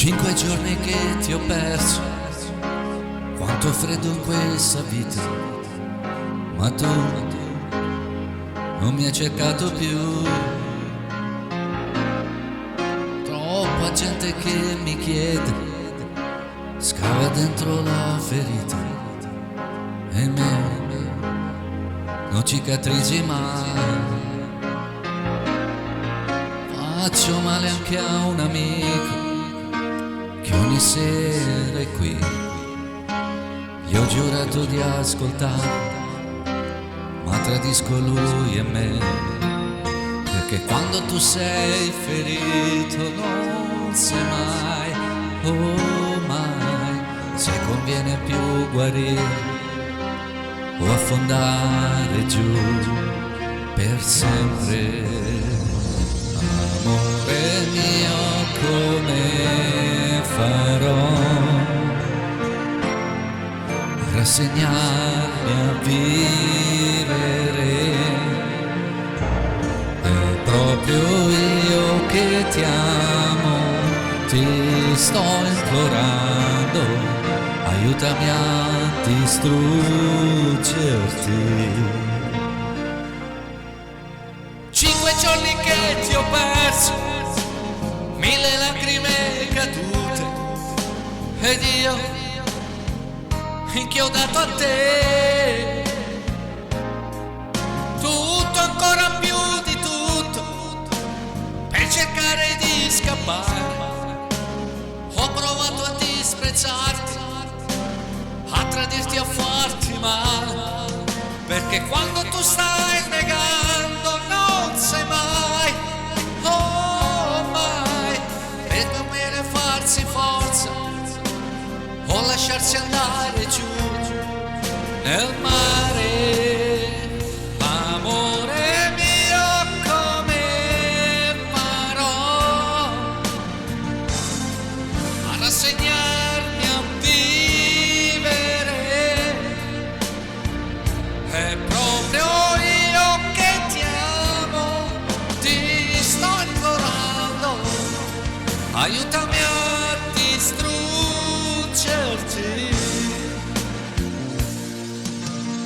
5 giorni che ti ho perso, quanto freddo in questa vita, ma tu non mi hai cercato più. Troppa gente che mi chiede, scava dentro la ferita, e me non cicatrizzi mai. Faccio male anche a un amico che ogni sera è qui. Gli ho giurato di ascoltare, ma tradisco lui e me, perché quando tu sei ferito non sai mai, oh mai, se conviene più guarire o affondare giù per sempre. Amore mio, come farò a rassegnarmi a vivere? È proprio io che ti amo, ti sto implorando, aiutami a distruggerti. 5 giorni che ti ho perso, 1000 lacrime cadute, ed io inchiodato a te. Tutto, ancora più di tutto, per cercare di scappare. Ho provato a disprezzarti, a tradirti, a farti male, perché quando tu stai negando non sai mai, oh mai, per dormire farsi forza o lasciarsi andare giù nel mare. Amore mio, come farò a rassegnarmi a vivere? È proprio io che ti amo, ti sto implorando, aiutami a distruggerti.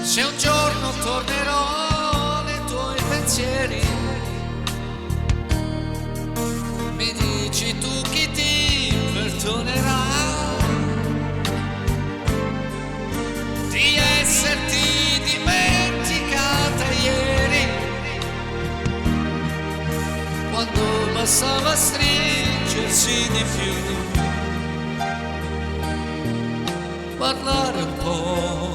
Se un giorno tornerò nei tuoi pensieri, mi dici tu chi ti perdonerà di esserti dimenticata ieri, quando bastava stringersi di più, parlare un po'.